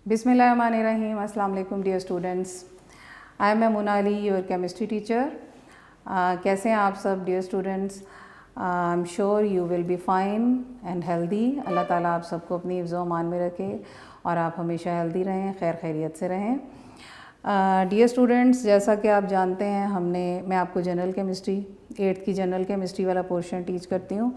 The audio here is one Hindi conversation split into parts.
बिस्मिल्लाहिर्रहमानिर्रहीम। अस्सलाम वालेकुम dear students. I M Muna Ali, your chemistry teacher. कैसे हैं आप सब dear students? I am sure you will be fine and healthy. Allah ताला आप सबको अपनी हिफ्ज़ व अमान में रखे और आप हमेशा हेल्दी रहें, खैर खैरियत से रहें। डियर स्टूडेंट्स, जैसा कि आप जानते हैं मैं आपको जनरल केमिस्ट्री 8th की जनरल केमिस्ट्री वाला पोर्शन टीच करती हूँ।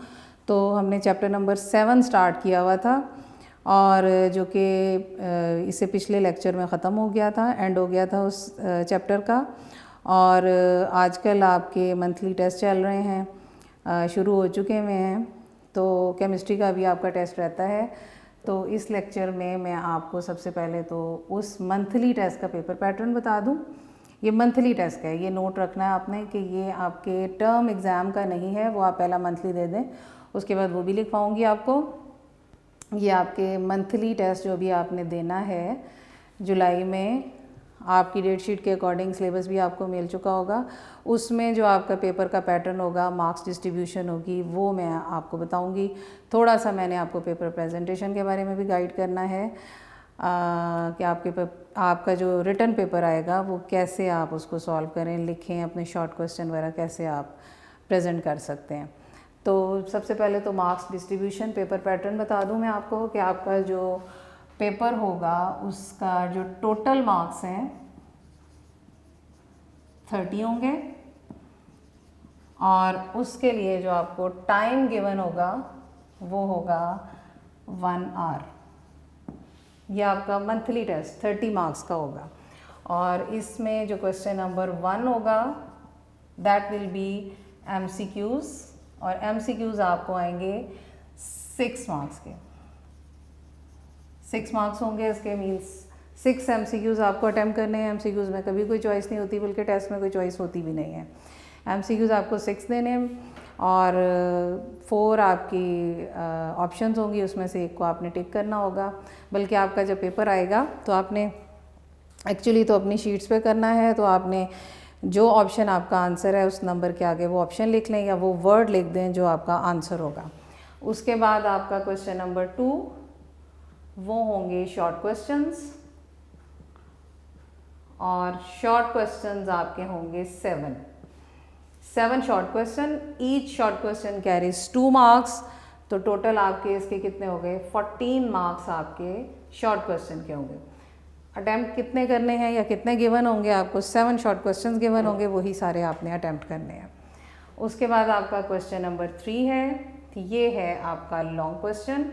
तो हमने चैप्टर नंबर 7 स्टार्ट किया हुआ था और जो कि इससे पिछले लेक्चर में ख़त्म हो गया था, एंड हो गया था उस चैप्टर का। और आजकल आपके मंथली टेस्ट चल रहे हैं, शुरू हो चुके हुए हैं, तो केमिस्ट्री का भी आपका टेस्ट रहता है। तो इस लेक्चर में मैं आपको सबसे पहले तो उस मंथली टेस्ट का पेपर पैटर्न बता दूं। ये मंथली टेस्ट का है, ये नोट रखना है आपने कि ये आपके टर्म एग्ज़ाम का नहीं है, वो आप पहला मंथली दे दें, उसके बाद वो भी लिखवाऊँगी आपको। ये आपके मंथली टेस्ट जो भी आपने देना है जुलाई में, आपकी डेट शीट के अकॉर्डिंग सिलेबस भी आपको मिल चुका होगा। उसमें जो आपका पेपर का पैटर्न होगा, मार्क्स डिस्ट्रीब्यूशन होगी, वो मैं आपको बताऊंगी। थोड़ा सा मैंने आपको पेपर प्रेजेंटेशन के बारे में भी गाइड करना है कि आपका जो रिटन पेपर आएगा वो कैसे आप उसको सॉल्व करें, लिखें, अपने शॉर्ट क्वेश्चन वगैरह कैसे आप प्रेजेंट कर सकते हैं। तो सबसे पहले तो मार्क्स डिस्ट्रीब्यूशन पेपर पैटर्न बता दूं मैं आपको कि आपका जो पेपर होगा उसका जो टोटल मार्क्स हैं 30 होंगे, और उसके लिए जो आपको टाइम गिवन होगा वो होगा 1 आवर। यह आपका मंथली टेस्ट 30 मार्क्स का होगा। और इसमें जो क्वेश्चन नंबर 1 होगा दैट विल बी MCQs, और MCQs आपको आएंगे 6 मार्क्स के। 6 मार्क्स होंगे, इसके मीन्स 6 MCQs आपको अटैम्प्ट करने हैं। MCQs में कभी कोई चॉइस नहीं होती, बल्कि टेस्ट में कोई चॉइस होती भी नहीं है। MCQs आपको 6 देने, और 4 आपकी ऑप्शंस होंगी, उसमें से एक को आपने टिक करना होगा। बल्कि आपका जब पेपर आएगा तो आपने एक्चुअली तो अपनी शीट्स पे करना है, तो आपने जो ऑप्शन आपका आंसर है उस नंबर के आगे वो ऑप्शन लिख लें या वो वर्ड लिख दें जो आपका आंसर होगा। उसके बाद आपका क्वेश्चन नंबर 2 वो होंगे शॉर्ट क्वेश्चंस, और शॉर्ट क्वेश्चंस आपके होंगे 7 short question. Each short question carries 2 marks. तो टोटल आपके इसके कितने हो गए? 14 मार्क्स आपके शॉर्ट क्वेश्चन के होंगे। अटैम्प्ट कितने करने हैं या कितने गिवन होंगे आपको? 7 शॉर्ट क्वेश्चंस गिवन होंगे, वही सारे आपने अटैम्प्ट करने हैं। उसके बाद आपका क्वेश्चन नंबर 3 है, ये है आपका लॉन्ग क्वेश्चन।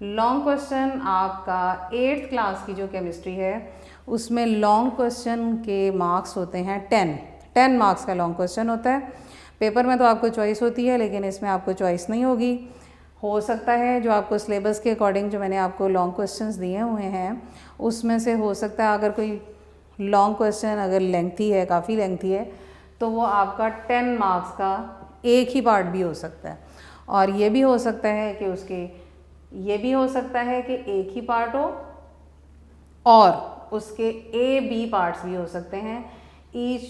लॉन्ग क्वेश्चन आपका 8th क्लास की जो केमिस्ट्री है उसमें लॉन्ग क्वेश्चन के मार्क्स होते हैं 10 मार्क्स का लॉन्ग क्वेश्चन होता है। पेपर में तो आपको चॉइस होती है, लेकिन इसमें आपको चॉइस नहीं होगी। हो सकता है जो आपको सिलेबस के अकॉर्डिंग जो मैंने आपको लॉन्ग क्वेश्चंस दिए हुए हैं उसमें से हो सकता है अगर कोई लॉन्ग क्वेश्चन अगर लेंथी है, काफ़ी लेंथी है, तो वो आपका 10 मार्क्स का एक ही पार्ट भी हो सकता है। और ये भी हो सकता है कि एक ही पार्ट हो और उसके A-B पार्ट्स भी हो सकते हैं। Each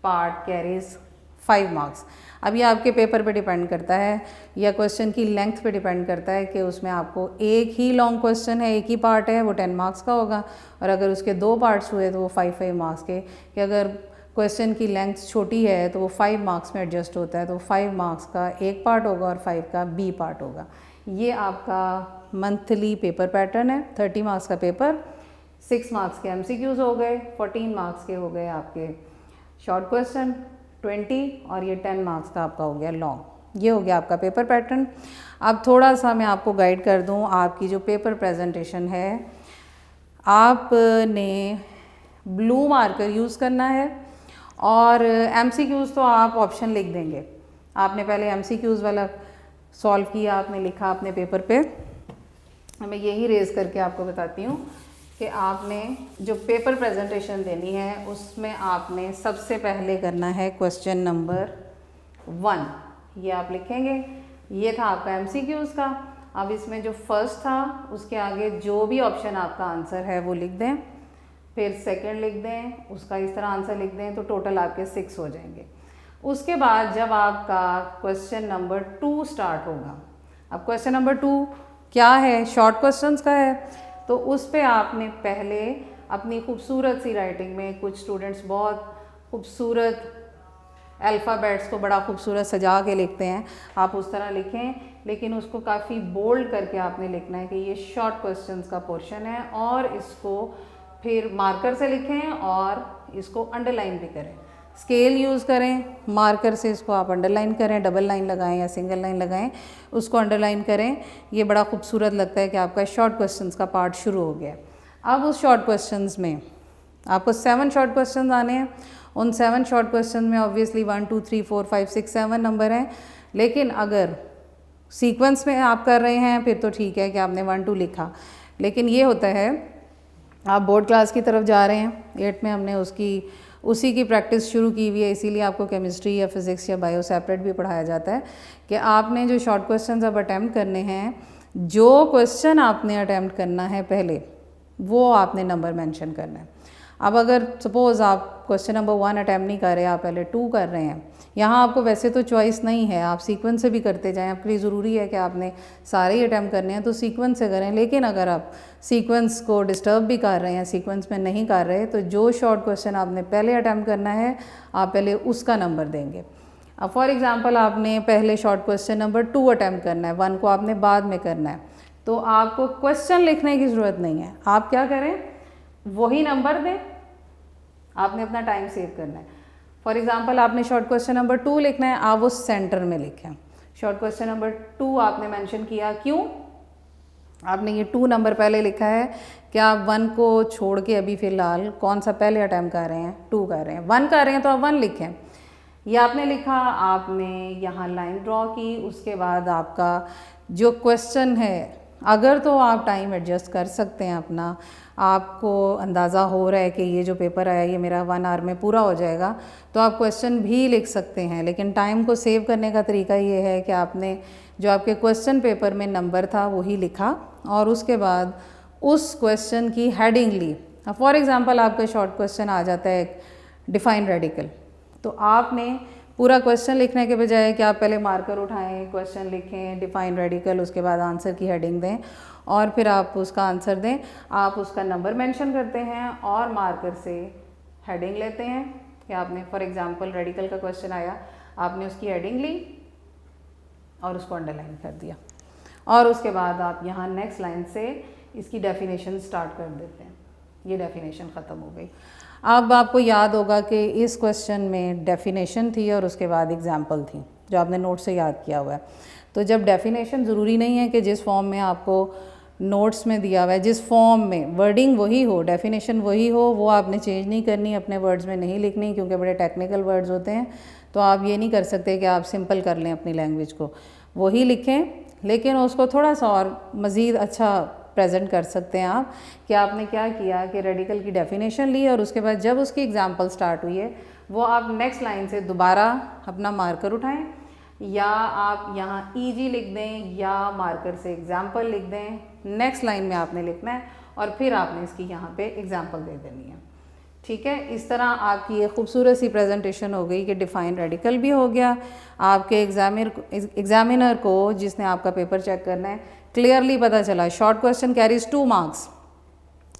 part carries 5 marks. अब ये आपके पेपर पे डिपेंड करता है या क्वेश्चन की लेंथ पे डिपेंड करता है कि उसमें आपको एक ही लॉन्ग क्वेश्चन है, एक ही पार्ट है, वो 10 मार्क्स का होगा, और अगर उसके 2 पार्ट्स हुए तो वो 5 मार्क्स के। कि अगर क्वेश्चन की लेंथ छोटी है तो वो 5 मार्क्स में एडजस्ट होता है, तो 5 मार्क्स का एक पार्ट होगा और 5 का B पार्ट होगा। ये आपका मंथली पेपर पैटर्न है। 30 मार्क्स का पेपर, 6 मार्क्स के MCQs हो गए, 14 मार्क्स के हो गए आपके शॉर्ट क्वेश्चन 20, और ये 10 मार्क्स का आपका हो गया लॉन्ग। ये हो गया आपका पेपर पैटर्न। अब थोड़ा सा मैं आपको गाइड कर दूं, आपकी जो पेपर प्रेजेंटेशन है आपने ब्लू मार्कर यूज़ करना है, और MCQs तो आप ऑप्शन लिख देंगे। आपने पहले MCQs वाला सॉल्व किया, आपने लिखा अपने पेपर पे। मैं यही रेज करके आपको बताती हूँ कि आपने जो पेपर प्रेजेंटेशन देनी है उसमें आपने सबसे पहले करना है क्वेश्चन नंबर 1। ये आप लिखेंगे, ये था आपका MCQs का। अब इसमें जो फर्स्ट था उसके आगे जो भी ऑप्शन आपका आंसर है वो लिख दें, फिर सेकंड लिख दें, उसका इस तरह आंसर लिख दें, तो टोटल आपके 6 हो जाएंगे। उसके बाद जब आपका क्वेश्चन नंबर 2 स्टार्ट होगा, अब क्वेश्चन नंबर 2 क्या है? शॉर्ट क्वेश्चंस का है। तो उस पे आपने पहले अपनी खूबसूरत सी राइटिंग में, कुछ स्टूडेंट्स बहुत खूबसूरत अल्फ़ाबेट्स को बड़ा खूबसूरत सजा के लिखते हैं, आप उस तरह लिखें, लेकिन उसको काफ़ी बोल्ड करके आपने लिखना है कि ये शॉर्ट क्वेश्चंस का पोर्शन है, और इसको फिर मार्कर से लिखें और इसको अंडरलाइन भी करें। स्केल यूज़ करें, मार्कर से इसको आप अंडरलाइन करें, डबल लाइन लगाएं या सिंगल लाइन लगाएं, उसको अंडरलाइन करें। ये बड़ा खूबसूरत लगता है कि आपका शॉर्ट क्वेश्चंस का पार्ट शुरू हो गया। अब उस शॉर्ट क्वेश्चंस में आपको 7 शॉर्ट क्वेश्चंस आने हैं। उन 7 शॉर्ट क्वेश्चन में ऑब्वियसली 1 2 3 4 5 6 7 नंबर हैं, लेकिन अगर सीक्वेंस में आप कर रहे हैं फिर तो ठीक है कि आपने 1 2 लिखा, लेकिन ये होता है आप बोर्ड क्लास की तरफ जा रहे हैं, 8 में हमने उसी की प्रैक्टिस शुरू की हुई है, इसीलिए आपको केमिस्ट्री या फिज़िक्स या बायो सेपरेट भी पढ़ाया जाता है कि आपने जो शॉर्ट क्वेश्चन अब अटैम्प्ट करने हैं, जो क्वेश्चन आपने अटैम्प्ट करना है पहले वो आपने नंबर मेंशन करना है। अब अगर सपोज़ आप क्वेश्चन नंबर 1 अटैम्प्ट नहीं कर रहे, आप पहले 2 कर रहे हैं, यहाँ आपको वैसे तो चॉइस नहीं है, आप सीक्वेंस से भी करते जाएं, आपके लिए ज़रूरी है कि आपने सारे ही अटैम्प्ट करने हैं तो सीक्वेंस से करें। लेकिन अगर आप सीक्वेंस को डिस्टर्ब भी कर रहे हैं, सीक्वेंस में नहीं कर रहे, तो जो शॉर्ट क्वेश्चन आपने पहले अटैम्प्ट करना है आप पहले उसका नंबर देंगे। अब फॉर एग्ज़ाम्पल आपने पहले शॉर्ट क्वेश्चन नंबर 2 अटैम्प्ट करना है, 1 को आपने बाद में करना है, तो आपको क्वेश्चन लिखने की ज़रूरत नहीं है, आप क्या करें, वही नंबर दें, आपने अपना टाइम सेव करना है। फॉर एग्ज़ाम्पल आपने शॉर्ट क्वेश्चन नंबर 2 लिखना है, आप वो सेंटर में लिखें। शॉर्ट क्वेश्चन नंबर 2 आपने मेंशन किया, क्यों आपने ये 2 नंबर पहले लिखा है कि आप 1 को छोड़ के अभी फ़िलहाल कौन सा पहले अटैम्प्ट कर रहे हैं, 2 कर रहे हैं। 1 कर रहे हैं तो आप 1 लिखें। ये आपने लिखा, आपने यहाँ लाइन ड्रॉ की, उसके बाद आपका जो क्वेश्चन है, अगर तो आप टाइम एडजस्ट कर सकते हैं अपना, आपको अंदाज़ा हो रहा है कि ये जो पेपर आया ये मेरा 1 आवर में पूरा हो जाएगा, तो आप क्वेश्चन भी लिख सकते हैं। लेकिन टाइम को सेव करने का तरीका ये है कि आपने जो आपके क्वेश्चन पेपर में नंबर था वही लिखा, और उसके बाद उस क्वेश्चन की हेडिंग ली। फॉर एग्ज़ाम्पल आपका शॉर्ट क्वेश्चन आ जाता है डिफाइन रेडिकल, तो आपने पूरा क्वेश्चन लिखने के बजाय कि आप पहले मार्कर उठाएं, क्वेश्चन लिखें, डिफाइन रेडिकल, उसके बाद आंसर की हेडिंग दें और फिर आप उसका आंसर दें। आप उसका नंबर मेंशन करते हैं और मार्कर से हेडिंग लेते हैं कि आपने फॉर एग्ज़ाम्पल रेडिकल का क्वेश्चन आया, आपने उसकी हेडिंग ली और उसको अंडरलाइन कर दिया, और उसके बाद आप यहाँ नेक्स्ट लाइन से इसकी डेफिनेशन स्टार्ट कर देते हैं। ये डेफिनेशन ख़त्म हो गई। अब आपको याद होगा कि इस क्वेश्चन में डेफिनेशन थी और उसके बाद एग्जाम्पल थी जो आपने नोट से याद किया हुआ है। तो जब डेफिनेशन ज़रूरी नहीं है कि जिस फॉर्म में आपको नोट्स में दिया हुआ है, जिस फॉर्म में वर्डिंग वही हो, डेफिनेशन वही हो, वो आपने चेंज नहीं करनी, अपने वर्ड्स में नहीं लिखनी, क्योंकि बड़े टेक्निकल वर्ड्स होते हैं। तो आप ये नहीं कर सकते कि आप सिंपल कर लें अपनी लैंग्वेज को, वही लिखें, लेकिन उसको थोड़ा सा और मज़ीद अच्छा प्रेजेंट कर सकते हैं आप कि आपने क्या किया कि रेडिकल की डेफिनेशन ली और उसके बाद जब उसकी एग्जांपल स्टार्ट हुई है वो आप नेक्स्ट लाइन से दोबारा अपना मार्कर उठाएं, या आप यहाँ ईजी लिख दें या मार्कर से एग्जांपल लिख दें। नेक्स्ट लाइन में आपने लिखना है और फिर आपने इसकी यहाँ पे एग्जांपल दे देनी है। ठीक है, इस तरह आपकी ये खूबसूरत सी प्रेजेंटेशन हो गई कि डिफ़ाइन रेडिकल भी हो गया। आपके एग्जामिनर को जिसने आपका पेपर चेक करना है क्लियरली पता चला शॉर्ट क्वेश्चन कैरीज 2 मार्क्स,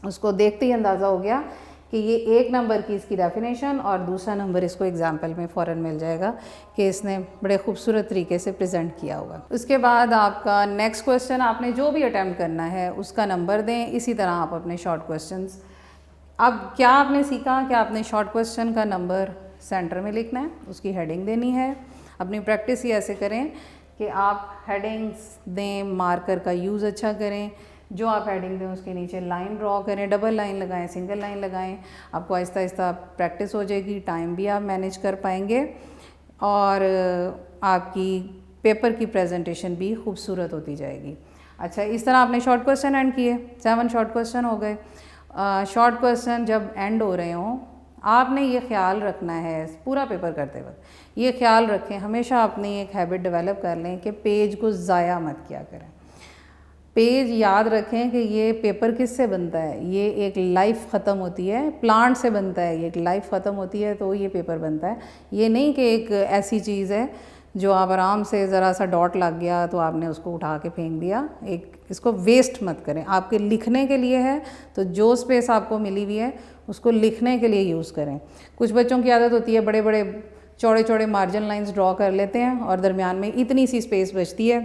उसको देखते ही अंदाज़ा हो गया कि ये 1 नंबर की इसकी डेफिनेशन और दूसरा नंबर इसको एग्जाम्पल में फ़ौरन मिल जाएगा कि इसने बड़े खूबसूरत तरीके से प्रेजेंट किया होगा। उसके बाद आपका नेक्स्ट क्वेश्चन आपने जो भी अटैम्प्ट करना है उसका नंबर दें। इसी तरह आप अपने शॉर्ट क्वेश्चंस, अब क्या आपने सीखा कि आपने शॉर्ट क्वेश्चन का नंबर सेंटर में लिखना है, उसकी हेडिंग देनी है। अपनी प्रैक्टिस ही ऐसे करें कि आप हेडिंग्स दें, मार्कर का यूज़ अच्छा करें, जो आप हेडिंग दें उसके नीचे लाइन ड्रॉ करें, डबल लाइन लगाएं, सिंगल लाइन लगाएं। आपको आहिस्ता आहिस्ता प्रैक्टिस हो जाएगी, टाइम भी आप मैनेज कर पाएंगे और आपकी पेपर की प्रेजेंटेशन भी खूबसूरत होती जाएगी। अच्छा, इस तरह आपने शॉर्ट क्वेश्चन एंड किए, 7 शॉर्ट क्वेश्चन हो गए। शॉर्ट क्वेश्चन जब एंड हो रहे हों आपने ये ख्याल रखना है, पूरा पेपर करते वक्त ये ख्याल रखें, हमेशा अपनी एक हैबिट डेवलप कर लें कि पेज को ज़ाया मत किया करें। पेज याद रखें कि ये पेपर किससे बनता है, ये एक लाइफ ख़त्म होती है, प्लांट से बनता है, ये एक लाइफ ख़त्म होती है तो ये पेपर बनता है। ये नहीं कि एक ऐसी चीज़ है जो आप आराम से ज़रा सा डॉट लग गया तो आपने उसको उठा के फेंक दिया। एक इसको वेस्ट मत करें, आपके लिखने के लिए है तो जो स्पेस आपको मिली हुई है उसको लिखने के लिए यूज़ करें। कुछ बच्चों की आदत होती है बड़े बड़े चौड़े चौड़े मार्जिन लाइंस ड्रॉ कर लेते हैं और दरमियान में इतनी सी स्पेस बचती है,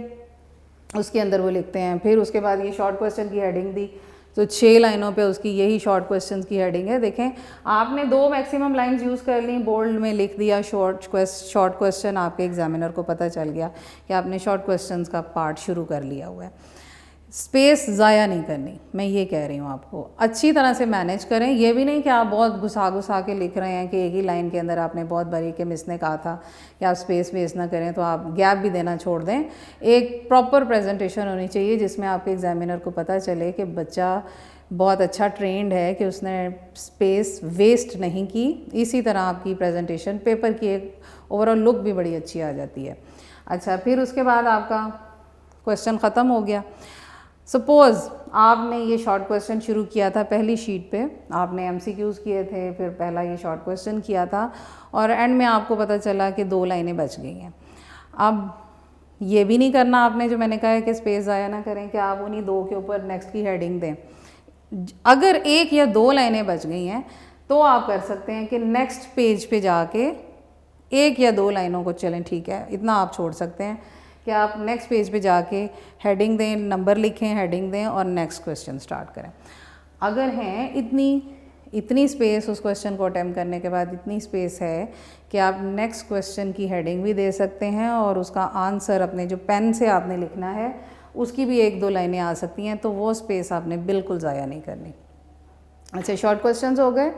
उसके अंदर वो लिखते हैं। फिर उसके बाद ये शॉर्ट क्वेश्चन की हेडिंग दी तो 6 लाइनों पे उसकी यही शॉर्ट क्वेश्चन की हेडिंग है। देखें आपने 2 मैक्सिमम लाइंस यूज़ कर ली, बोल्ड में लिख दिया शॉर्ट क्वेश्चन, आपके एग्जामिनर को पता चल गया कि आपने शॉर्ट क्वेश्चन का पार्ट शुरू कर लिया हुआ है। स्पेस ज़ाया नहीं करनी, मैं ये कह रही हूँ आपको। अच्छी तरह से मैनेज करें, ये भी नहीं कि आप बहुत घुसा के लिख रहे हैं कि एक ही लाइन के अंदर आपने बहुत बारी कि मिस ने कहा था कि आप स्पेस वेस्ट ना करें तो आप गैप भी देना छोड़ दें। एक प्रॉपर प्रेजेंटेशन होनी चाहिए जिसमें आपके एग्जामिनर को पता चले कि बच्चा बहुत अच्छा ट्रेंड है, कि उसने स्पेस वेस्ट नहीं की। इसी तरह आपकी प्रेजेंटेशन पेपर की एक ओवरऑल लुक भी बड़ी अच्छी आ जाती है। अच्छा, फिर उसके बाद आपका क्वेश्चन ख़त्म हो गया। सपोज़ आपने ये शॉर्ट क्वेश्चन शुरू किया था पहली शीट पे, आपने एमसीक्यूज़ किए थे, फिर पहला ये शॉर्ट क्वेश्चन किया था और एंड में आपको पता चला कि 2 लाइनें बच गई हैं। अब ये भी नहीं करना आपने, जो मैंने कहा है कि स्पेस ज़ाया ना करें, कि आप उन्हीं 2 के ऊपर नेक्स्ट की हेडिंग दें। अगर 1 या 2 लाइनें बच गई हैं तो आप कर सकते हैं कि नेक्स्ट पेज पे जाके 1 या 2 लाइनों को, चलें ठीक है, इतना आप छोड़ सकते हैं कि आप नेक्स्ट पेज पे जाके हेडिंग दें, नंबर लिखें, हेडिंग दें और नेक्स्ट क्वेश्चन स्टार्ट करें। अगर हैं इतनी स्पेस उस क्वेश्चन को अटेम्प्ट करने के बाद इतनी स्पेस है कि आप नेक्स्ट क्वेश्चन की हेडिंग भी दे सकते हैं और उसका आंसर अपने जो पेन से आपने लिखना है उसकी भी 1-2 लाइनें आ सकती हैं, तो वो स्पेस आपने बिल्कुल ज़ाया नहीं करनी। अच्छा, शॉर्ट क्वेश्चंस हो गए।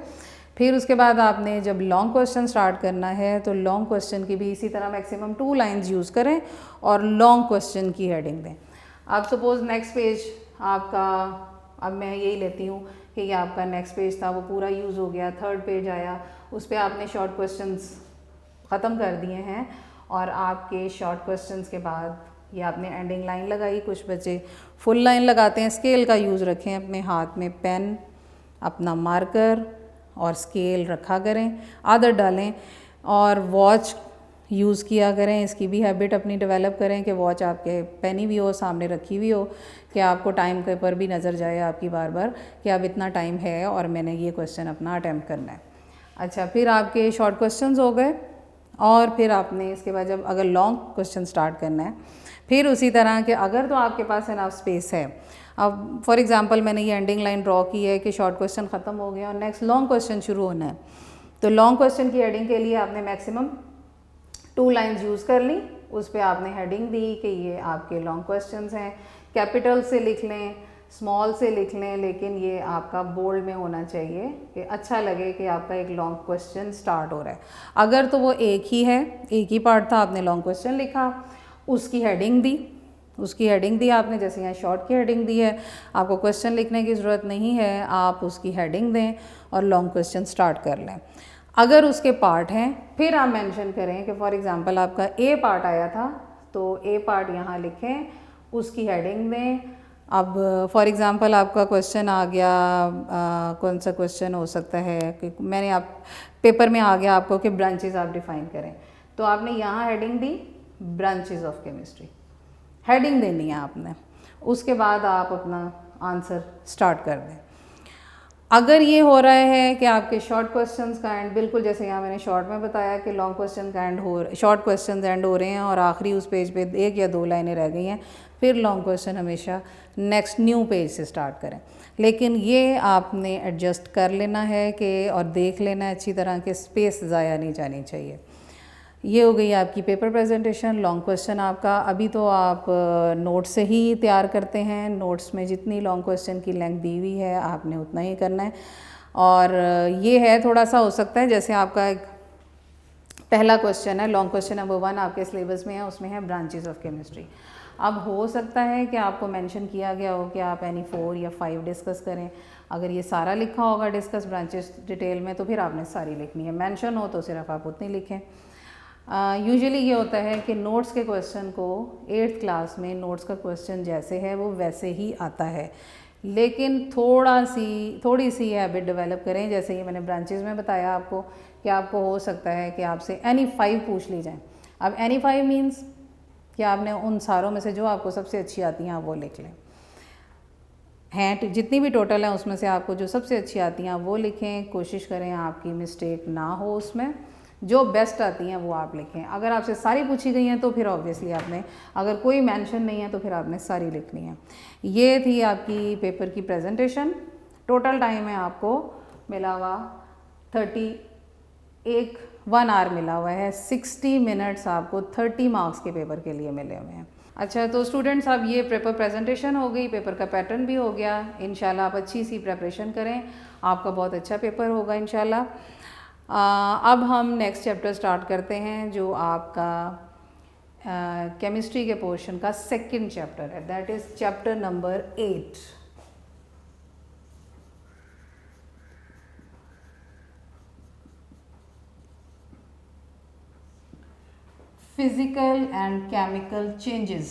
फिर उसके बाद आपने जब लॉन्ग क्वेश्चन स्टार्ट करना है तो लॉन्ग क्वेश्चन की भी इसी तरह मैक्सिमम 2 लाइन्स यूज़ करें और लॉन्ग क्वेश्चन की हेडिंग दें। आप सपोज़ नेक्स्ट पेज आपका, अब मैं यही लेती हूँ कि ये आपका नेक्स्ट पेज था, वो पूरा यूज़ हो गया, थर्ड पेज आया, उस पर आपने शॉर्ट क्वेश्चंस ख़त्म कर दिए हैं और आपके शॉर्ट क्वेश्चंस के बाद ये आपने एंडिंग लाइन लगाई। कुछ बच्चे फुल लाइन लगाते हैं। स्केल का यूज़ रखें, अपने हाथ में पेन, अपना मार्कर और स्केल रखा करें, आदत डालें और वॉच यूज़ किया करें। इसकी भी हैबिट अपनी डेवलप करें कि वॉच आपके पहनी हुई हो, सामने रखी हुई हो, कि आपको टाइम के पर भी नज़र जाए आपकी बार बार कि अब इतना टाइम है और मैंने ये क्वेश्चन अपना अटैम्प्ट करना है। अच्छा, फिर आपके शॉर्ट क्वेश्चंस हो गए और फिर आपने इसके बाद जब अगर लॉन्ग क्वेश्चन स्टार्ट करना है फिर उसी तरह के, अगर तो आपके पास इनफ स्पेस है, अब फॉर एग्जांपल मैंने ये एंडिंग लाइन ड्रॉ की है कि शॉर्ट क्वेश्चन ख़त्म हो गया और नेक्स्ट लॉन्ग क्वेश्चन शुरू होना है, तो लॉन्ग क्वेश्चन की हेडिंग के लिए आपने मैक्सिमम 2 लाइन्स यूज़ कर ली, उस पर आपने हेडिंग दी कि ये आपके लॉन्ग क्वेश्चंस हैं। कैपिटल से लिख लें, स्मॉल से लिख लें, लेकिन ये आपका बोल्ड में होना चाहिए कि अच्छा लगे कि आपका एक लॉन्ग क्वेश्चन स्टार्ट हो रहा है। अगर तो वो एक ही है, एक ही पार्ट था, आपने लॉन्ग क्वेश्चन लिखा, उसकी हेडिंग दी आपने, जैसे यहाँ शॉर्ट की हेडिंग दी है, आपको क्वेश्चन लिखने की ज़रूरत नहीं है, आप उसकी हेडिंग दें और लॉन्ग क्वेश्चन स्टार्ट कर लें। अगर उसके पार्ट हैं फिर आप मेंशन करें कि फॉर एग्जांपल आपका ए पार्ट आया था तो ए पार्ट यहाँ लिखें, उसकी हेडिंग दें। अब फॉर एग्जांपल आपका क्वेश्चन आ गया, कौन सा क्वेश्चन हो सकता है कि मैंने आप पेपर में आ गया आपको कि ब्रांचेस आप डिफ़ाइन करें, तो आपने यहाँ heading the branches of chemistry, heading देनी है आपने, उसके बाद आप अपना आंसर स्टार्ट कर दें। अगर ये हो रहा है कि आपके शॉर्ट क्वेश्चंस का एंड, बिल्कुल जैसे यहाँ मैंने शॉर्ट में बताया कि लॉन्ग क्वेश्चन का एंड शॉर्ट क्वेश्चंस एंड हो रहे हैं और आखिरी उस पेज पे 1 या 2 लाइनें रह गई हैं, फिर लॉन्ग क्वेश्चन हमेशा नेक्स्ट न्यू पेज से स्टार्ट करें। लेकिन ये आपने एडजस्ट कर लेना है कि और देख लेना है अच्छी तरह कि स्पेस ज़ाया नहीं जानी चाहिए। ये हो गई आपकी पेपर प्रेजेंटेशन। लॉन्ग क्वेश्चन आपका अभी तो आप नोट से ही तैयार करते हैं, नोट्स में जितनी लॉन्ग क्वेश्चन की लेंथ दी हुई है आपने उतना ही करना है। और ये है थोड़ा सा हो सकता है, जैसे आपका एक पहला क्वेश्चन है, लॉन्ग क्वेश्चन नंबर 1 आपके सिलेबस में है, उसमें है ब्रांचेस ऑफ केमिस्ट्री। अब हो सकता है कि आपको मेंशन किया गया हो कि आप एनी 4 या 5 डिस्कस करें। अगर ये सारा लिखा होगा डिस्कस ब्रांचेस डिटेल में तो फिर आपने सारी लिखनी है, मेंशन हो तो सिर्फ आप उतनी लिखें। यूजुअली ये होता है कि नोट्स के क्वेश्चन को 8th क्लास में नोट्स का क्वेश्चन जैसे है वो वैसे ही आता है, लेकिन थोड़ी सी हैबिट डेवलप करें। जैसे ये मैंने ब्रांचेस में बताया आपको कि आपको हो सकता है कि आपसे एनी 5 पूछ ली जाए। अब NE5 मीन्स कि आपने उन सारों में से जो आपको सबसे अच्छी आती हैं आप वो लिख लें, हैं जितनी भी टोटल हैं उसमें से आपको जो सबसे अच्छी आती हैं वो लिखें, कोशिश करें आपकी मिस्टेक ना हो उसमें, जो बेस्ट आती हैं वो आप लिखें। अगर आपसे सारी पूछी गई हैं तो फिर ऑब्वियसली आपने, अगर कोई मेंशन नहीं है तो फिर आपने सारी लिखनी है। ये थी आपकी पेपर की प्रेजेंटेशन। टोटल टाइम है आपको मिला हुआ 1 आवर मिला हुआ है, 60 मिनट्स आपको 30 मार्क्स के पेपर के लिए मिले हुए हैं। अच्छा, तो स्टूडेंट्स अब ये पेपर प्रेजेंटेशन हो गई, पेपर का पैटर्न भी हो गया। इंशाल्लाह आप अच्छी सी प्रेपरेशन करें, आपका बहुत अच्छा पेपर होगा इंशाल्लाह। अब हम नेक्स्ट चैप्टर स्टार्ट करते हैं जो आपका केमिस्ट्री के पोर्शन का सेकंड चैप्टर है, that is chapter number 8। Physical and chemical changes।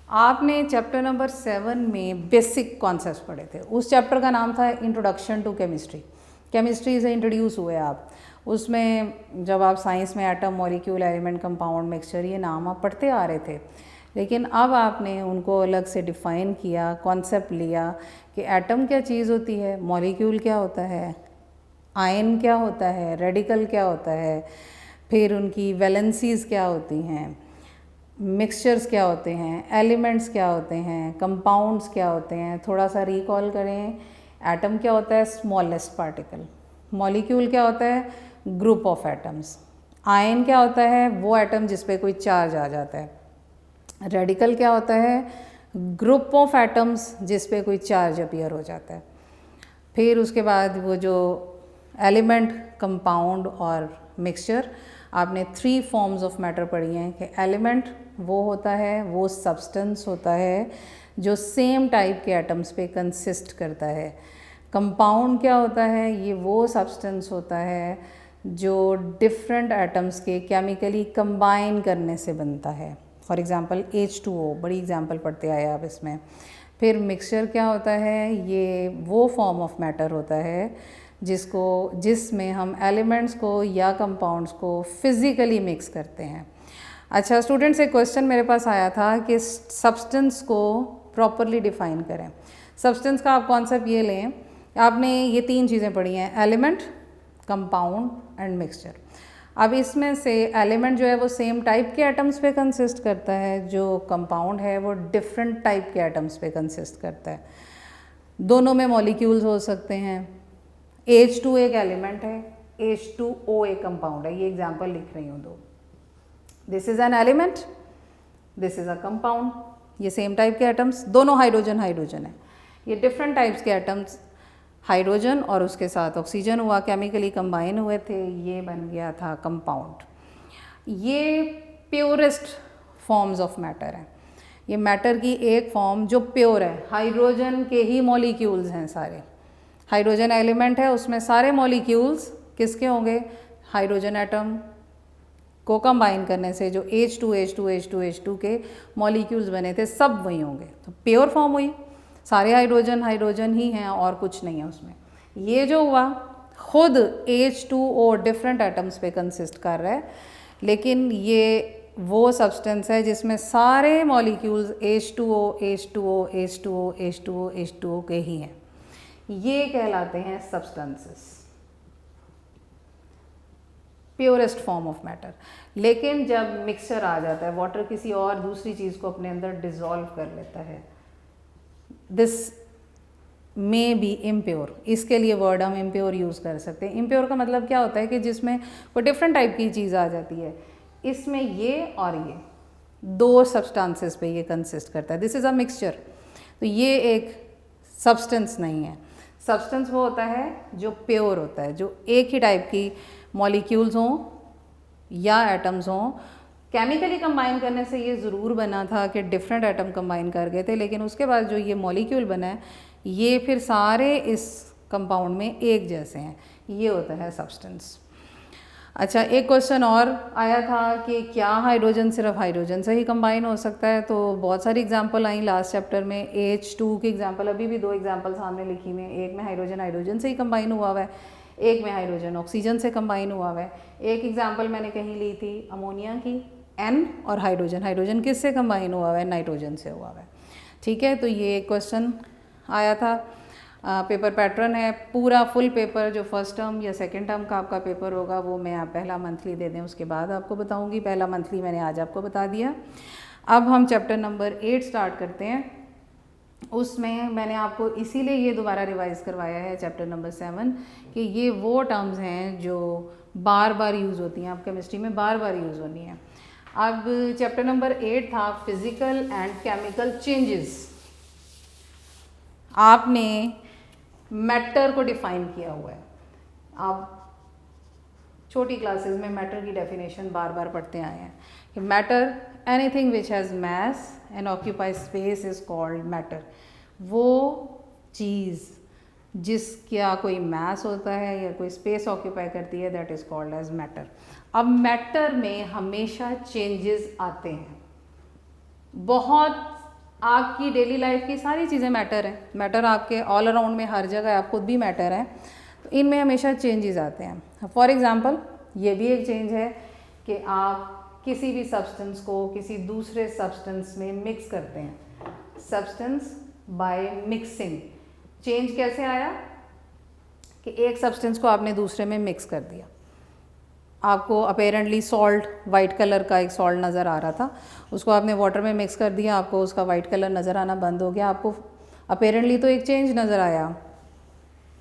आपने चैप्टर नंबर 7 में बेसिक कॉन्सेप्ट्स पढ़े थे। उस चैप्टर का नाम था इंट्रोडक्शन टू केमिस्ट्री। केमिस्ट्री से इंट्रोड्यूस हुए आप। उसमें जब आप साइंस में atom, molecule, element, compound, mixture ये नाम आप पढ़ते आ रहे थे, लेकिन अब आपने उनको अलग से डिफ़ाइन किया, कॉन्सेप्ट लिया कि एटम क्या चीज़ होती है, मॉलिक्यूल क्या होता है, आयन क्या होता है, रेडिकल क्या होता है, फिर उनकी वैलेंसीज़ क्या होती हैं, मिक्सचर्स क्या होते हैं, एलिमेंट्स क्या होते हैं, कंपाउंड्स क्या होते हैं। थोड़ा सा रिकॉल करें, एटम क्या होता है, स्मॉलेस्ट पार्टिकल। मॉलिक्यूल क्या होता है, ग्रुप ऑफ एटम्स। आयन क्या होता है, वो एटम जिस पे कोई चार्ज आ जाता है। रेडिकल क्या होता है, ग्रुप ऑफ एटम्स जिस पे कोई चार्ज अपीयर हो जाता है। फिर उसके बाद वो जो एलिमेंट, कंपाउंड और मिक्सचर, आपने 3 फॉर्म्स ऑफ मैटर पढ़ी हैं कि एलिमेंट वो होता है, वो सब्सटेंस होता है जो सेम टाइप के एटम्स पे कंसिस्ट करता है। कंपाउंड क्या होता है, ये वो सब्सटेंस होता है जो डिफरेंट एटम्स के केमिकली कंबाइन करने से बनता है। फॉर एग्ज़ाम्पल H2O, बड़ी एग्जांपल पढ़ते आए आप इसमें। फिर मिक्सचर क्या होता है, ये वो फॉर्म ऑफ मैटर होता है जिसमें हम एलिमेंट्स को या कंपाउंड्स को फिज़िकली मिक्स करते हैं। अच्छा स्टूडेंट्स, एक क्वेश्चन मेरे पास आया था कि सब्सटेंस को प्रॉपरली डिफ़ाइन करें। सब्सटेंस का आप कॉन्सेप्ट ये लें, आपने ये 3 चीज़ें पढ़ी हैं, एलिमेंट, कंपाउंड एंड मिक्सचर। अब इसमें से एलिमेंट जो है वो सेम टाइप के एटम्स पे कंसिस्ट करता है, जो कंपाउंड है वो डिफरेंट टाइप के एटम्स पे कंसिस्ट करता है। दोनों में मॉलिक्यूल्स हो सकते हैं। H2 एक एलिमेंट है, H2O एक कंपाउंड है। ये एग्जांपल लिख रही हूँ 2। This is an element, this is a compound. ये सेम टाइप के एटम्स, दोनों हाइड्रोजन हाइड्रोजन है। ये डिफरेंट टाइप्स के एटम्स, हाइड्रोजन और उसके साथ ऑक्सीजन हुआ, केमिकली कंबाइन हुए थे, ये बन गया था कंपाउंड। ये प्योरेस्ट फॉर्म्स ऑफ मैटर हैं। ये मैटर की एक फॉर्म जो प्योर है, हाइड्रोजन के ही मॉलिक्यूल्स हैं सारे। हाइड्रोजन एलिमेंट है, उसमें सारे मॉलिक्यूल्स किसके होंगे, हाइड्रोजन एटम को कंबाइन करने से जो H2 के मॉलिक्यूल्स बने थे सब वही होंगे। तो प्योर फॉर्म हुई, सारे हाइड्रोजन हाइड्रोजन ही हैं और कुछ नहीं है उसमें। ये जो हुआ खुद H2O डिफरेंट एटम्स पे कंसिस्ट कर रहा है, लेकिन ये वो सब्सटेंस है जिसमें सारे मॉलिक्यूल्स H2O के ही हैं। ये कहलाते हैं substances, purest form of matter. लेकिन जब मिक्सचर आ जाता है, वाटर किसी और दूसरी चीज़ को अपने अंदर डिसॉल्व कर लेता है, दिस मे बी इम्प्योर। इसके लिए वर्ड हम इम्प्योर यूज़ कर सकते हैं। इम्प्योर का मतलब क्या होता है कि जिसमें कोई डिफरेंट टाइप की चीज़ आ जाती है। इसमें ये और ये 2 सब्सटेंसेस पे ये कंसिस्ट करता है। This is a mixture. तो ये एक सब्सटेंस नहीं है। सब्सटेंस वो होता है जो प्योर होता है, जो एक ही टाइप की मॉलिक्यूल्स हों या एटम्स हों। केमिकली कंबाइन करने से ये ज़रूर बना था कि डिफरेंट एटम कंबाइन कर गए थे, लेकिन उसके बाद जो ये मॉलिक्यूल बना है ये फिर सारे इस कंपाउंड में एक जैसे हैं। ये होता है सब्सटेंस। अच्छा, एक क्वेश्चन और आया था कि क्या हाइड्रोजन सिर्फ हाइड्रोजन से ही कंबाइन हो सकता है। तो बहुत सारी एग्जांपल आई लास्ट चैप्टर में। H2 की एग्जांपल, अभी भी 2 एग्जांपल सामने लिखी हुई हैं। एक में हाइड्रोजन हाइड्रोजन से ही कंबाइन हुआ हुआ है, एक में हाइड्रोजन ऑक्सीजन से कंबाइन हुआ हुआ है। एक एग्जाम्पल मैंने कहीं ली थी अमोनिया की, N और हाइड्रोजन, हाइड्रोजन किस से कंबाइन हुआ हुआ है, नाइट्रोजन से हुआ हुआ है। ठीक है, तो ये क्वेश्चन आया था। पेपर पैटर्न है पूरा फुल पेपर, जो फर्स्ट टर्म या सेकंड टर्म का आपका पेपर होगा वो मैं आप पहला मंथली दे दें उसके बाद आपको बताऊंगी। पहला मंथली मैंने आज आपको बता दिया। अब हम चैप्टर नंबर 8 स्टार्ट करते हैं। उसमें मैंने आपको इसीलिए ये दोबारा रिवाइज करवाया है चैप्टर नंबर 7 कि ये वो टर्म्स हैं जो बार बार यूज़ होती हैं, आप केमिस्ट्री में बार बार यूज़ होनी है। अब चैप्टर नंबर 8 था फिजिकल एंड केमिकल चेंजेस। आपने मैटर को डिफाइन किया हुआ है। आप छोटी क्लासेस में मैटर की डेफिनेशन बार बार पढ़ते आए हैं कि matter anything which has mass and occupy space is called matter. वो चीज़ जिसका कोई मैस होता है या कोई स्पेस ऑक्यूपाई करती है, that is called as matter. अब मैटर में हमेशा चेंजेस आते हैं। बहुत आपकी डेली लाइफ की सारी चीज़ें मैटर हैं। मैटर आपके ऑल अराउंड में हर जगह, आप खुद भी मैटर हैं, तो इनमें हमेशा चेंजेस आते हैं। फॉर एग्जांपल ये भी एक चेंज है कि आप किसी भी सब्सटेंस को किसी दूसरे सब्सटेंस में मिक्स करते हैं। Substance by mixing. चेंज कैसे आया कि एक सब्सटेंस को आपने दूसरे में मिक्स कर दिया। आपको अपेरेंटली सॉल्ट, वाइट कलर का एक सॉल्ट नज़र आ रहा था, उसको आपने वाटर में मिक्स कर दिया, आपको उसका वाइट कलर नज़र आना बंद हो गया। आपको अपेरेंटली तो एक चेंज नज़र आया।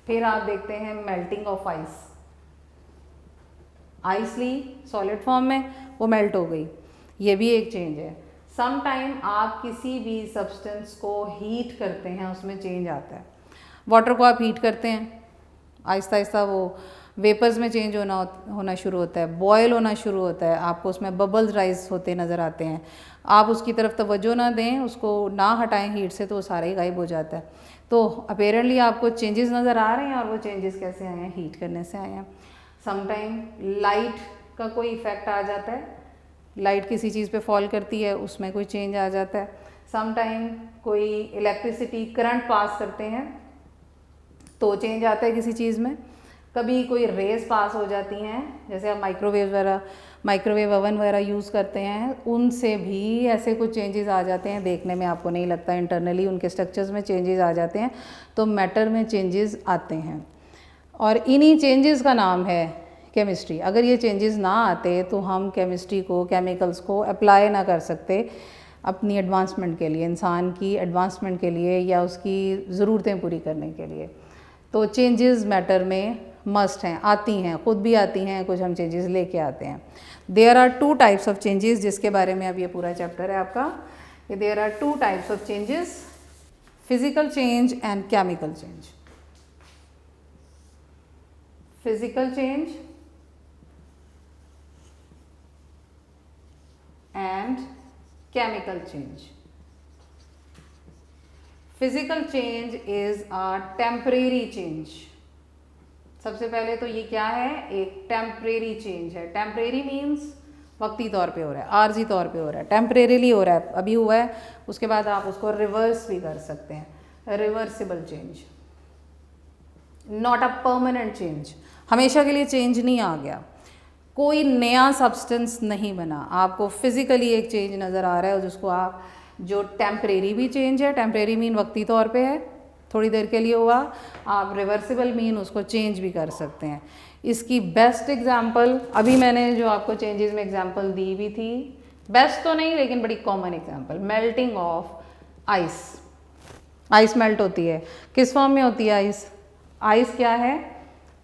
फिर आप देखते हैं मेल्टिंग ऑफ आइस। आइस ली सॉलिड फॉर्म में, वो मेल्ट हो गई, ये भी एक चेंज है। सम टाइम आप किसी भी सब्सटेंस को हीट करते हैं, उसमें चेंज आता है। वाटर को आप हीट करते हैं, आहिस्ता आहिस्ता वो वेपर्स में चेंज होना शुरू होता है, बॉयल होना शुरू होता है, आपको उसमें बबल्स राइज होते नज़र आते हैं। आप उसकी तरफ तवज्जो ना दें, उसको ना हटाएं हीट से, तो वो सारा ही गायब हो जाता है। तो अपेरेंटली आपको चेंजेस नज़र आ रहे हैं, और वो चेंजेस कैसे आए हैं, हीट करने से आए हैं। समटाइम लाइट का कोई इफ़ेक्ट आ जाता है, लाइट किसी चीज़ पे फॉल करती है, उसमें कोई चेंज आ जाता है। समटाइम कोई इलेक्ट्रिसिटी करंट पास करते हैं तो चेंज आता है किसी चीज़ में। कभी कोई रेस पास हो जाती हैं, जैसे आप माइक्रोवेव ओवन वगैरह यूज़ करते हैं, उनसे भी ऐसे कुछ चेंजेस आ जाते हैं, देखने में आपको नहीं लगता, इंटरनली उनके स्ट्रक्चर्स में चेंजेस आ जाते हैं। तो मैटर में चेंजेस आते हैं, और इन्हीं चेंजेस का नाम है केमिस्ट्री। अगर ये चेंजेस ना आते तो हम केमिस्ट्री को, केमिकल्स को अप्लाई ना कर सकते अपनी एडवांसमेंट के लिए, इंसान की एडवांसमेंट के लिए, या उसकी ज़रूरतें पूरी करने के लिए। तो चेंजेस मैटर में मस्ट हैं, आती हैं, खुद भी आती हैं, कुछ हम चेंजेस लेके आते हैं। There are 2 types of changes, जिसके बारे में अब ये पूरा चैप्टर है आपका। There are 2 types of changes, physical change and chemical change. Physical change and chemical change. Physical change is a temporary change. सबसे पहले तो ये क्या है, एक टेम्परेरी चेंज है। टेम्परेरी मीन्स वक्ती तौर पे हो रहा है, आर्जी तौर पे हो रहा है, टेम्परेरीली हो रहा है, अभी हुआ है, उसके बाद आप उसको रिवर्स भी कर सकते हैं, reversible change. Not a permanent change, हमेशा के लिए चेंज नहीं आ गया, कोई नया सब्सटेंस नहीं बना, आपको फिजिकली एक चेंज नज़र आ रहा है, जिसको आप, जो टेम्परेरी भी चेंज है, टेम्परेरी मीन वक्ती तौर पे है, थोड़ी देर के लिए हुआ, आप रिवर्सिबल मीन उसको चेंज भी कर सकते हैं। इसकी बेस्ट एग्जांपल, अभी मैंने जो आपको चेंजेस में एग्जांपल दी भी थी, बेस्ट तो नहीं लेकिन बड़ी common example, melting of ice. Ice melt होती है, किस फॉर्म में होती है आइस? आइस क्या है?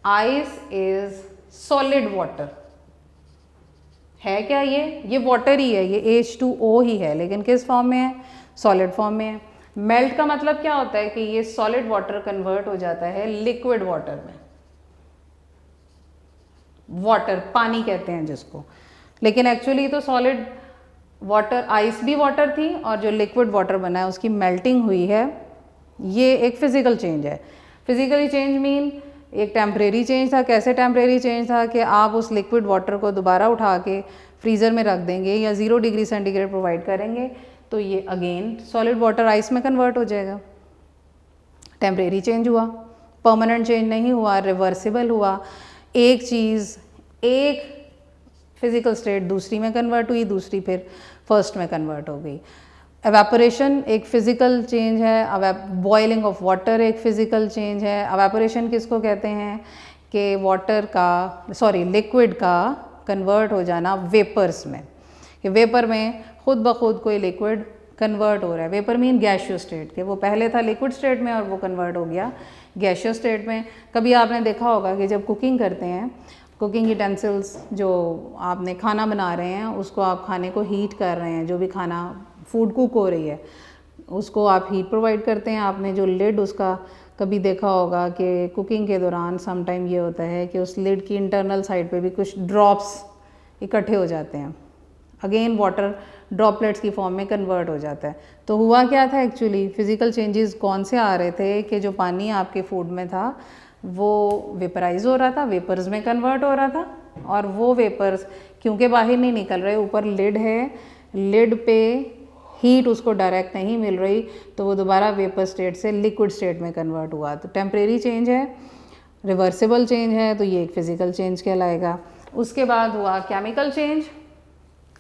Ice is solid water. है क्या ये वाटर ही है, ये H2O ही है, लेकिन किस फॉर्म में है? सॉलिड फॉर्म में है। मेल्ट का मतलब क्या होता है कि ये सॉलिड वाटर कन्वर्ट हो जाता है लिक्विड वाटर में। वाटर, पानी कहते हैं जिसको, लेकिन एक्चुअली तो सॉलिड वाटर, आइस भी वाटर थी, और जो लिक्विड वाटर बना है उसकी मेल्टिंग हुई है। ये एक फिजिकल चेंज है। फिजिकली चेंज मीन एक टेम्परेरी चेंज था। कैसे टेम्परेरी चेंज था कि आप उस लिक्विड वाटर को दोबारा उठा के फ्रीज़र में रख देंगे या 0 डिग्री सेंटीग्रेड प्रोवाइड करेंगे तो ये अगेन सॉलिड वाटर आइस में कन्वर्ट हो जाएगा। टेम्परेरी चेंज हुआ, परमानेंट चेंज नहीं हुआ, रिवर्सिबल हुआ। एक चीज़ एक फिज़िकल स्टेट दूसरी में कन्वर्ट हुई, दूसरी फिर फर्स्ट में कन्वर्ट हो गई। एवेपोरेशन एक फ़िज़िकल चेंज है, बॉइलिंग ऑफ वाटर एक फ़िज़िकल चेंज है। एवेपोरेशन किसको कहते हैं कि वाटर का लिक्विड का कन्वर्ट हो जाना वेपर्स में, कि वेपर में खुद ब खुद कोई लिक्विड कन्वर्ट हो रहा है। वेपर मीन गैशियस स्टेट, कि वो पहले था लिक्विड स्टेट में और वो कन्वर्ट हो गया गैशियस स्टेट में। कभी आपने देखा होगा कि जब कुकिंग करते हैं, कुकिंग यूटेंसिल्स जो आपने खाना बना रहे हैं उसको आप खाने को हीट कर रहे हैं, जो भी खाना फूड कुक हो रही है उसको आप हीट प्रोवाइड करते हैं। आपने जो लिड उसका कभी देखा होगा कि कुकिंग के दौरान सम टाइम ये होता है कि उस लिड की इंटरनल साइड पे भी कुछ ड्रॉप्स इकट्ठे हो जाते हैं, अगेन वाटर ड्रॉपलेट्स की फॉर्म में कन्वर्ट हो जाता है। तो हुआ क्या था एक्चुअली, फिज़िकल चेंजेस कौन से आ रहे थे कि जो पानी आपके फूड में था वो वेपराइज हो रहा था, वेपर्स में कन्वर्ट हो रहा था, और वो वेपर्स क्योंकि बाहर नहीं निकल रहे, ऊपर लिड है, लिड पे हीट उसको डायरेक्ट नहीं मिल रही, तो वो दोबारा वेपर स्टेट से लिक्विड स्टेट में कन्वर्ट हुआ। तो टेम्परेरी चेंज है, रिवर्सिबल चेंज है, तो ये एक फ़िज़िकल चेंज कहलाएगा। उसके बाद हुआ केमिकल चेंज।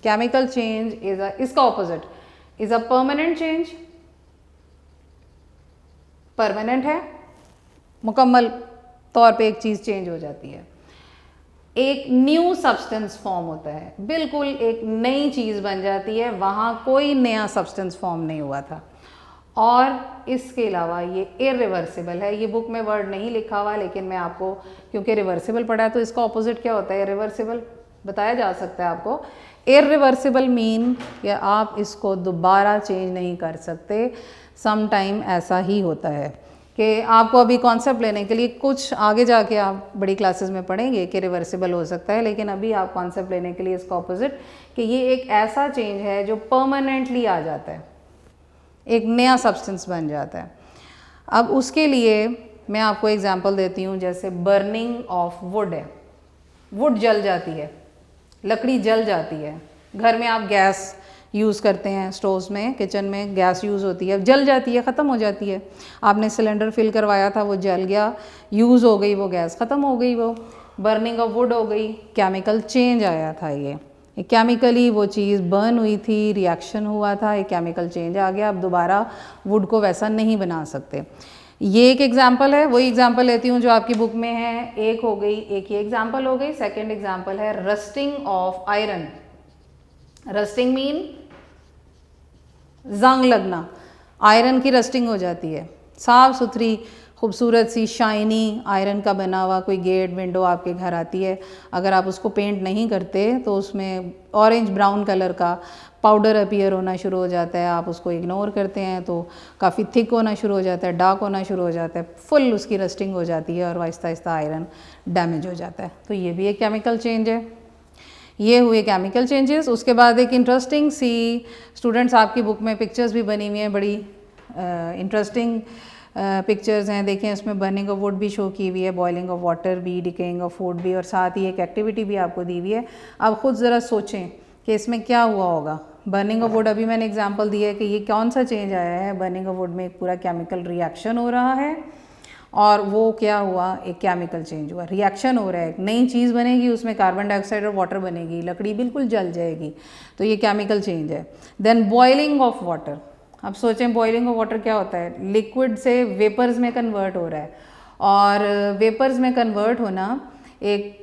केमिकल चेंज इसका opposite is a permanent change. Permanent है, मुकम्मल तौर पे एक चीज़ चेंज हो जाती है, एक न्यू सब्सटेंस फॉर्म होता है, बिल्कुल एक नई चीज़ बन जाती है, वहाँ कोई नया सब्सटेंस फॉर्म नहीं हुआ था। और इसके अलावा ये इरिवर्सिबल है। ये बुक में वर्ड नहीं लिखा हुआ, लेकिन मैं आपको क्योंकि रिवर्सिबल पढ़ा है तो इसका ऑपोजिट क्या होता है, रिवर्सिबल बताया जा सकता है आपको। इरिवर्सिबल मीन कि आप इसको दोबारा चेंज नहीं कर सकते। सम टाइम ऐसा ही होता है कि आपको अभी कॉन्सेप्ट लेने के लिए कुछ आगे जाके आप बड़ी क्लासेस में पढ़ेंगे कि रिवर्सिबल हो सकता है, लेकिन अभी आप कॉन्सेप्ट लेने के लिए इसका ऑपोजिट कि ये एक ऐसा चेंज है जो परमानेंटली आ जाता है, एक नया सब्सटेंस बन जाता है। अब उसके लिए मैं आपको एग्जांपल देती हूँ, जैसे बर्निंग ऑफ वुड है, वुड जल जाती है, लकड़ी जल जाती है। घर में आप गैस यूज़ करते हैं, स्टोव्स में, किचन में गैस यूज़ होती है, जल जाती है, ख़त्म हो जाती है। आपने सिलेंडर फिल करवाया था, वो जल गया, यूज़ हो गई वो गैस, ख़त्म हो गई, वो बर्निंग ऑफ वुड हो गई। केमिकल चेंज आया था, ये केमिकली वो चीज़ बर्न हुई थी, रिएक्शन हुआ था, एक केमिकल चेंज आ गया। अब दोबारा वुड को वैसा नहीं बना सकते। ये एक एग्जाम्पल है, वही एग्जाम्पल लेती हूँ जो आपकी बुक में है। एक हो गई, एक ये एग्जाम्पल हो गई। सेकेंड एग्जाम्पल है rusting of iron. Rusting mean जंग लगना, आयरन की रस्टिंग हो जाती है। साफ़ सुथरी खूबसूरत सी शाइनी आयरन का बना हुआ कोई गेट विंडो आपके घर आती है, अगर आप उसको पेंट नहीं करते तो उसमें ऑरेंज ब्राउन कलर का पाउडर अपीयर होना शुरू हो जाता है। आप उसको इग्नोर करते हैं तो काफ़ी थिक होना शुरू हो जाता है, डार्क होना शुरू हो जाता है, फुल उसकी रस्टिंग हो जाती है और आहिस्ता आहिस्ता आयरन डैमेज हो जाता है। तो ये भी एक केमिकल चेंज है। ये हुए केमिकल चेंजेस। उसके बाद एक इंटरेस्टिंग सी, स्टूडेंट्स आपकी बुक में पिक्चर्स भी बनी हुई हैं, बड़ी इंटरेस्टिंग पिक्चर्स हैं। देखें, इसमें बर्निंग ऑफ वुड भी शो की हुई है, बॉइलिंग ऑफ वाटर भी, डिकेइंग ऑफ फूड भी, और साथ ही एक एक्टिविटी भी आपको दी हुई है। अब खुद ज़रा सोचें कि इसमें क्या हुआ होगा। बर्निंग ऑफ वुड अभी मैंने एग्जांपल दिया है कि ये कौन सा चेंज आया है। बर्निंग ऑफ वुड में एक पूरा केमिकल रिएक्शन हो रहा है, और वो क्या हुआ, एक केमिकल चेंज हुआ, रिएक्शन हो रहा है, एक नई चीज़ बनेगी, उसमें कार्बन डाइऑक्साइड और वाटर बनेगी, लकड़ी बिल्कुल जल जाएगी। तो ये केमिकल चेंज है। Then boiling of water. अब सोचें बॉइलिंग ऑफ वाटर क्या होता है, लिक्विड से वेपर्स में कन्वर्ट हो रहा है, और वेपर्स में कन्वर्ट होना एक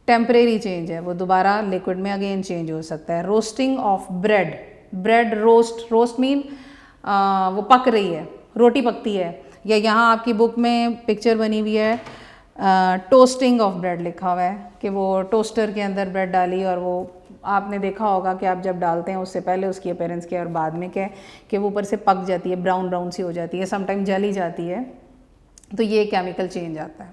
टेम्परेरी चेंज है, वो दोबारा लिक्विड में अगेन चेंज हो सकता है। Roasting of bread. Bread roast mean वो पक रही है, रोटी पकती है, या यहाँ आपकी बुक में पिक्चर बनी हुई है टोस्टिंग ऑफ ब्रेड लिखा हुआ है कि वो टोस्टर के अंदर ब्रेड डाली, और वो आपने देखा होगा कि आप जब डालते हैं उससे पहले उसकी अपीयरेंस क्या है और बाद में क्या है कि वो ऊपर से पक जाती है, ब्राउन ब्राउन सी हो जाती है, समटाइम जल ही जाती है। तो ये केमिकल चेंज आता है,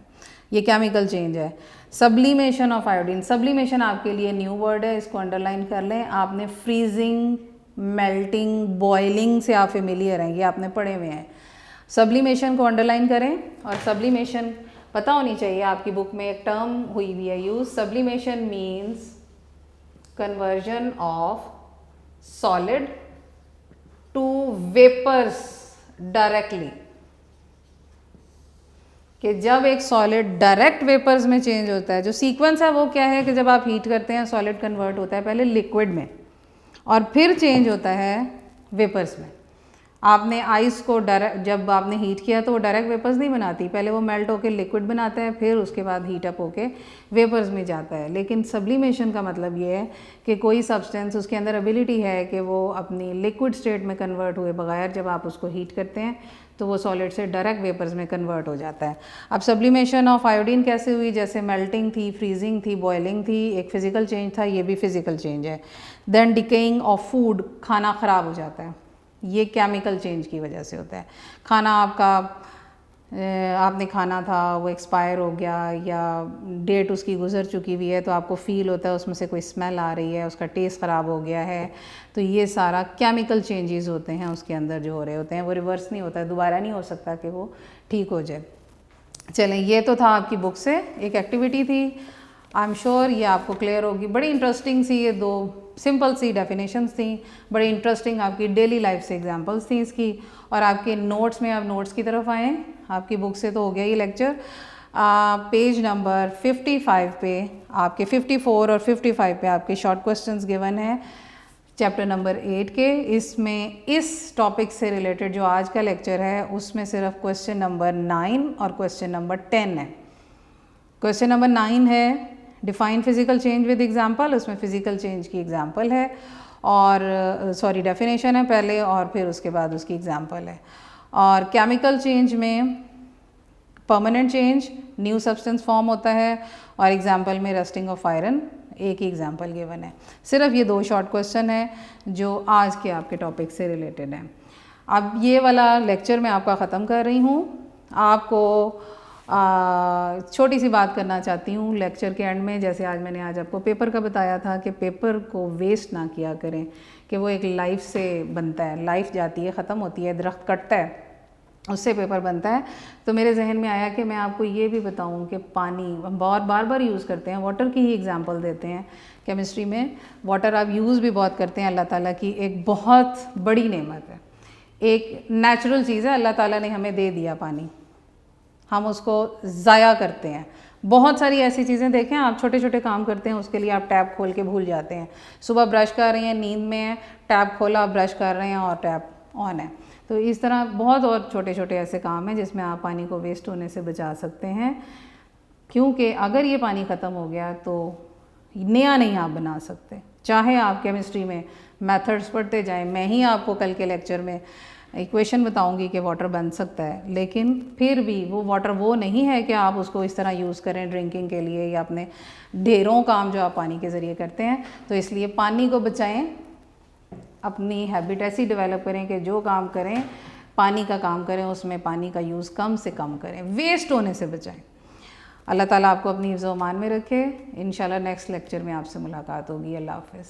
ये केमिकल चेंज है। Sublimation of iodine. सब्लिमेशन आपके लिए न्यू वर्ड है, इसको अंडरलाइन कर लें। आपने फ्रीजिंग, मेल्टिंग, बॉइलिंग से आप फेमिलियर हैं, ये आपने पढ़े हुए हैं। सब्लिमेशन को अंडरलाइन करें, और सब्लिमेशन पता होनी चाहिए, आपकी बुक में एक टर्म हुई हुई है use, sublimation means conversion of solid to vapours directly, कि जब एक सॉलिड डायरेक्ट वेपर्स में चेंज होता है, जो सीक्वेंस है वो क्या है कि जब आप हीट करते हैं सॉलिड कन्वर्ट होता है पहले लिक्विड में और फिर चेंज होता है वेपर्स में। आपने आइस को डायरेक्ट, जब आपने हीट किया तो वो डायरेक्ट वेपर्स नहीं बनाती, पहले वो मेल्ट होकर लिक्विड बनाता है, फिर उसके बाद हीट अप होके वेपर्स में जाता है। लेकिन सब्लिमेशन का मतलब ये है कि कोई सब्सटेंस, उसके अंदर एबिलिटी है कि वो अपनी लिक्विड स्टेट में कन्वर्ट हुए बगैर जब आप उसको हीट करते हैं तो वो सॉलिड से डायरेक्ट वेपर्स में कन्वर्ट हो जाता है। अब सब्लिमेशन ऑफ आयोडीन कैसे हुई, जैसे मेल्टिंग थी, फ्रीजिंग थी, बॉइलिंग थी, एक फिजिकल चेंज था, ये भी फिजिकल चेंज है। देन डिकेइंग ऑफ फूड, खाना ख़राब हो जाता है, ये केमिकल चेंज की वजह से होता है। खाना आपका, आपने खाना था वो एक्सपायर हो गया या डेट उसकी गुजर चुकी हुई है तो आपको फ़ील होता है उसमें से कोई स्मेल आ रही है, उसका टेस्ट ख़राब हो गया है, तो ये सारा केमिकल चेंजेस होते हैं उसके अंदर जो हो रहे होते हैं, वो रिवर्स नहीं होता है, दोबारा नहीं हो सकता कि वो ठीक हो जाए। चलें, ये तो था आपकी बुक से एक एक्टिविटी थी, आई एम श्योर ये आपको क्लियर होगी। बड़ी इंटरेस्टिंग सी ये दो सिंपल सी डेफिनेशंस थी, बड़ी इंटरेस्टिंग आपकी डेली लाइफ से एग्जांपल्स थी इसकी। और आपके नोट्स में, आप नोट्स की तरफ आएँ, आपकी बुक से तो हो गया ये लेक्चर। पेज नंबर 55 पे आपके 54 और 55 पे आपके शॉर्ट क्वेश्चंस गिवन है चैप्टर नंबर 8 के। इसमें इस टॉपिक से रिलेटेड जो आज का लेक्चर है उसमें सिर्फ क्वेश्चन नंबर 9 और क्वेश्चन नंबर 10 है। क्वेश्चन नंबर 9 है define physical change with example, उसमें फिजिकल चेंज की एग्जाम्पल है और सॉरी डेफिनेशन है पहले और फिर उसके बाद उसकी एग्जाम्पल है। और केमिकल चेंज में permanent change, new substance form होता है, और एग्जाम्पल में रस्टिंग ऑफ आयरन, एक ही एग्जाम्पल गिवन है। सिर्फ ये दो शॉर्ट क्वेश्चन है जो आज के आपके टॉपिक से रिलेटेड हैं। अब ये वाला लेक्चर मैं आपका ख़त्म कर रही हूँ। आपको छोटी सी बात करना चाहती हूँ लेक्चर के एंड में, जैसे आज आपको पेपर का बताया था कि पेपर को वेस्ट ना किया करें, कि वो एक लाइफ से बनता है, लाइफ जाती है, ख़त्म होती है, दरख्त कटता है, उससे पेपर बनता है। तो मेरे जहन में आया कि मैं आपको ये भी बताऊं कि पानी हम बहुत बार यूज़ करते हैं, वाटर की ही एग्जांपल देते हैं। केमिस्ट्री में वाटर आप यूज़ भी बहुत करते हैं, अल्लाह ताला की एक बहुत बड़ी नेमत है, एक नेचुरल चीज़ है, अल्लाह ताला ने हमें दे दिया पानी, हम उसको ज़ाया करते हैं। बहुत सारी ऐसी चीज़ें देखें, आप छोटे छोटे काम करते हैं उसके लिए आप टैप खोल के भूल जाते हैं। सुबह ब्रश कर रही हैं, नींद में है, टैप खोला, आप ब्रश कर रहे हैं और टैप ऑन है। तो इस तरह बहुत और छोटे छोटे ऐसे काम हैं जिसमें आप पानी को वेस्ट होने से बचा सकते हैं, क्योंकि अगर ये पानी ख़त्म हो गया तो नया नहीं आप बना सकते। चाहे आप केमिस्ट्री में मेथड्स पढ़ते जाएं, मैं ही आपको कल के लेक्चर में इक्वेशन बताऊंगी कि वाटर बन सकता है, लेकिन फिर भी वो वाटर वो नहीं है कि आप उसको इस तरह यूज़ करें ड्रिंकिंग के लिए या अपने ढेरों काम जो आप पानी के ज़रिए करते हैं। तो इसलिए पानी को बचाएं, अपनी हैबिट ऐसी डेवलप करें कि जो काम करें, पानी का काम करें, उसमें पानी का यूज़ कम से कम करें, वेस्ट होने से बचाएं। अल्लाह ताला आपको अपनी हिफ्ज़ व अमान में रखे। इंशाल्लाह नेक्स्ट लेक्चर में आपसे मुलाकात होगी। अल्लाह हाफ़िज़।